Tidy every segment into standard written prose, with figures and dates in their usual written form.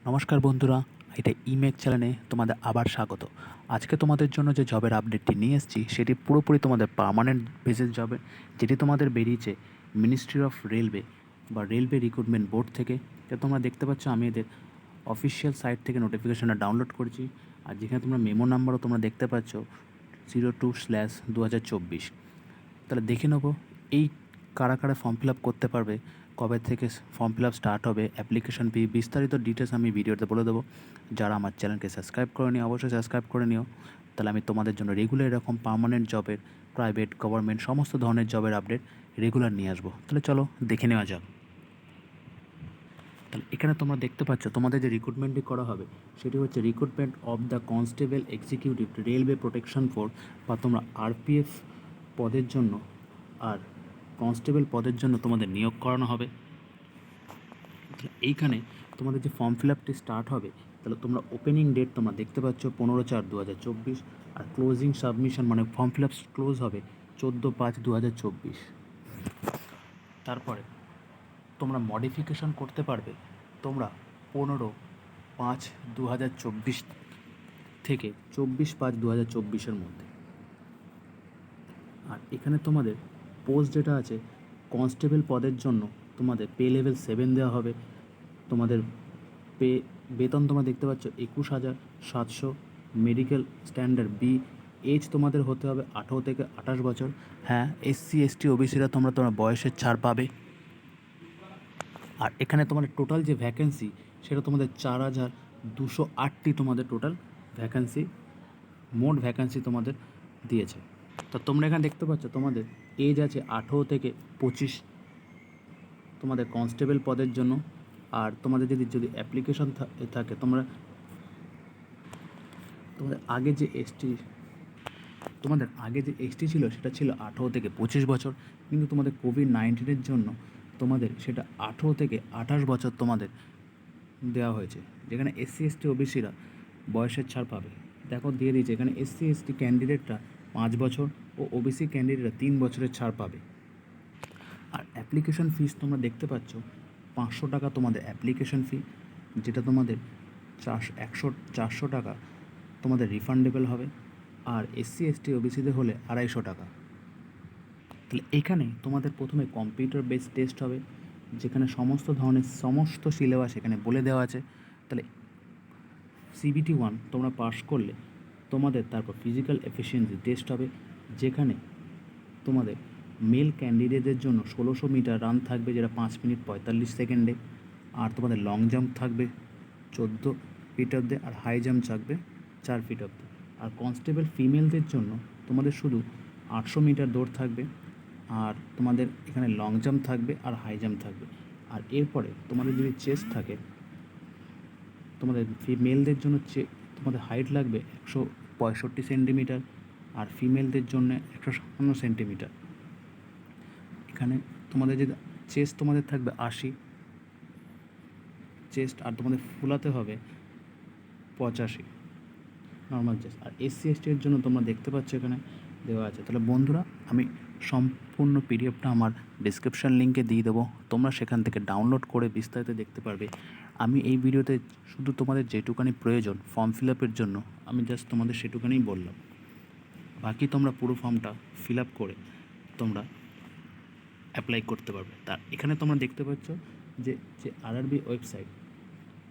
নমস্কার বন্ধুরা, এটা ইমেক চ্যানেলে তোমাদের আবার স্বাগত। আজকে তোমাদের জন্য যে জবের আপডেটটি নিয়ে এসেছি সেটি পুরোপুরি তোমাদের পার্মানেন্ট বেসিস জবে, যেটি তোমাদের বেরিয়েছে মিনিস্ট্রি অফ রেলওয়ে বা রেলওয়ে রিক্রুটমেন্ট বোর্ড থেকে। যা তোমরা দেখতে পাচ্ছ, আমি এদের অফিসিয়াল সাইট থেকে নোটিফিকেশনটা ডাউনলোড করেছি। আর যেখানে তোমরা মেমো নাম্বারও তোমরা দেখতে পাচ্ছ 02/2024। তাহলে দেখে নেবো এই কারা কারা ফর্ম ফিল আপ করতে পারবে, কবে থেকে ফর্ম ফিল আপ স্টার্ট হবে, অ্যাপ্লিকেশন ফি, বিস্তারিত ডিটেলস আমি ভিডিওতে বলে দেবো। যারা আমার চ্যানেলকে সাবস্ক্রাইব করে নিও, অবশ্যই সাবস্ক্রাইব করে নিও। তাহলে আমি তোমাদের জন্য রেগুলার এরকম পার্মানেন্ট জবের, প্রাইভেট, গভর্নমেন্ট সমস্ত ধরনের জবের আপডেট রেগুলার নিয়ে আসবো। তাহলে চলো দেখে নেওয়া যাক। তাহলে এখানে তোমরা দেখতে পাচ্ছ তোমাদের যে রিক্রুটমেন্টটি করা হবে সেটি হচ্ছে recruitment of the constable executive railway protection force, বা তোমরা আরপিএফ পদের জন্য আর কনস্টেবল পদের জন্য তোমাদের নিয়োগ করানো হবে। এইখানে তোমাদের যে ফর্ম ফিল আপটি স্টার্ট হবে, তাহলে তোমরা ওপেনিং ডেট তোমরা দেখতে পাচ্ছ 15/4/2024, আর ক্লোজিং সাবমিশন মানে ফর্ম ফিল আপ ক্লোজ হবে 14/5/2024। তারপরে তোমরা মডিফিকেশন করতে পারবে তোমরা 15/5/2024 থেকে 24/5/2024 মধ্যে। আর এখানে তোমাদের পোস্ট যেটা আছে কনস্টেবল পদের জন্য তোমাদের পে লেভেল 7 দেওয়া হবে। তোমাদের বেতন তোমরা দেখতে পাচ্ছ 21,700, মেডিকেল স্ট্যান্ডার্ড বি। এজ তোমাদের হতে হবে 18 থেকে 28 বছর। হ্যাঁ, SC ST OBCরা তোমরা বয়সের ছাড় পাবে। আর এখানে তোমাদের টোটাল যে ভ্যাকেন্সি সেটা তোমাদের 4,208টি তোমাদের টোটাল ভ্যাকেন্সি, মোট ভ্যাকেন্সি তোমাদের দিয়েছে। তো তোমরা এখানে দেখতে পাচ্ছ তোমাদের এজ আছে 18 থেকে 25 তোমাদের কনস্টেবল পদের জন্য। আর তোমাদের যদি অ্যাপ্লিকেশন থাকে তোমাদের আগে যে এসটি ছিল সেটা ছিল 18 থেকে 25 বছর, কিন্তু তোমাদের কোভিড-19 জন্য তোমাদের সেটা 18 থেকে 28 বছর তোমাদের দেওয়া হয়েছে, যেখানে SC ST OBCরা বয়সের ছাড় পাবে। দেখো দিয়ে দিয়েছে এখানে SC ST ক্যান্ডিডেটরা 5 বছর ও OBC ক্যান্ডিডেটরা 3 বছরের ছাড় পাবে। আর অ্যাপ্লিকেশন ফিস তোমরা দেখতে পাচ্ছ 500 টাকা তোমাদের অ্যাপ্লিকেশন ফি, যেটা তোমাদের 400 টাকা তোমাদের রিফান্ডেবল হবে। আর SC ST OBCদের হলে 250 টাকা। তাহলে এখানে তোমাদের প্রথমে কম্পিউটার বেস টেস্ট হবে, যেখানে সমস্ত ধরনের সমস্ত সিলেবাস এখানে বলে দেওয়া আছে। তাহলে CBT 1 তোমরা পাস করলে তোমাদের তারপর ফিজিক্যাল এফিসিয়েন্সি টেস্ট হবে, যেখানে তোমাদের মেল ক্যান্ডিডেটদের জন্য 1600 মিটার রান থাকবে, যেটা 5 মিনিট 45 সেকেন্ডে। আর তোমাদের লং জাম্প থাকবে 14 ফিট অব্দি, আর হাই জাম্প থাকবে 4 ফিট অব্দি। আর কনস্টেবল ফিমেলদের জন্য তোমাদের শুধু 800 মিটার দৌড় থাকবে, আর তোমাদের এখানে লং জাম্প থাকবে আর হাই জাম্প থাকবে। আর এরপরে তোমাদের যদি চেস্ট থাকে, তোমাদের মেলদের জন্য তোমাদের হাইট লাগবে 165 সেন্টিমিটার, আর ফিমেলদের জন্য 157 সেন্টিমিটার। এখানে তোমাদের যে চেস্ট তোমাদের থাকবে 80 চেস্ট, আর তোমাদের ফুলাতে হবে 85 নর্মাল চেস্ট। আর SC ST এর জন্য তোমরা দেখতে পাচ্ছ এখানে দেওয়া আছে। তাহলে বন্ধুরা, আমি সম্পূর্ণ PDFটা আমার ডিসক্রিপশান লিঙ্কে দিয়ে দেবো, তোমরা সেখান থেকে ডাউনলোড করে বিস্তারিত দেখতে পারবে। আমি এই ভিডিওতে শুধু তোমাদের যেটুকানি প্রয়োজন ফর্ম ফিল আপের জন্য আমি জাস্ট তোমাদের সেটুকানিই বললাম। বাকি তোমরা পুরো ফর্মটা ফিল আপ করে তোমরা অ্যাপ্লাই করতে পারবে। তার এখানে তোমরা দেখতে পাচ্ছ যে RRB ওয়েবসাইট,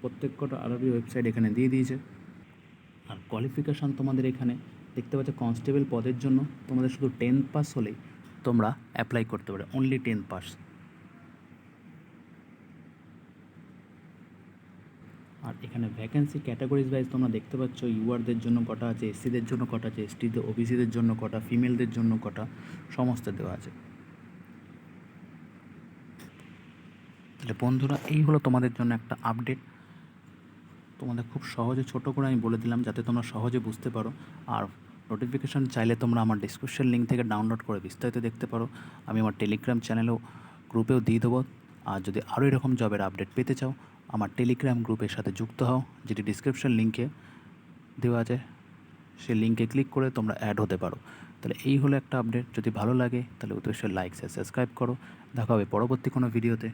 প্রত্যেক কটা RRB ওয়েবসাইট এখানে দিয়ে দিয়েছে। আর কোয়ালিফিকেশান তোমাদের এখানে দেখতে পাচ্ছ কনস্টেবল পদের জন্য তোমাদের শুধু 10th পাস হলেই তোমরা অ্যাপ্লাই করতে পারবে, অনলি 10th পাস। আর এখানে ভ্যাকেন্সি ক্যাটাগরিজ ওয়াইজ তোমরা দেখতে পাচ্ছ URদের জন্য কটা আছে, SCদের জন্য কটা আছে, STদের OBCদের জন্য কটা, ফিমেলদের জন্য কটা, সমস্ত দেওয়া আছে। তাহলে বন্ধুরা, এই হলো তোমাদের জন্য একটা আপডেট। তোমাদের খুব সহজে ছোটো করে আমি বলে দিলাম যাতে তোমরা সহজে বুঝতে পারো। আর নোটিফিকেশান চাইলে তোমরা আমার ডিসক্রিপশন লিঙ্ক থেকে ডাউনলোড করে বিস্তারিত দেখতে পারো। আমি আমার টেলিগ্রাম চ্যানেলেও গ্রুপেও দিয়ে দেবো। আর যদি আরও এরকম জবের আপডেট পেতে চাও, আমার টেলিগ্রাম গ্রুপের সাথে যুক্ত হও, যেটি ডিসক্রিপশন লিঙ্কে দেওয়া আছে। সেই লিঙ্কে ক্লিক করে তোমরা অ্যাড হতে পারো। তাহলে এই হলো একটা আপডেট। যদি ভালো লাগে তাহলে অবশ্যই লাইক সাবস্ক্রাইব করো। দেখা হবে পরবর্তী কোনো ভিডিওতে।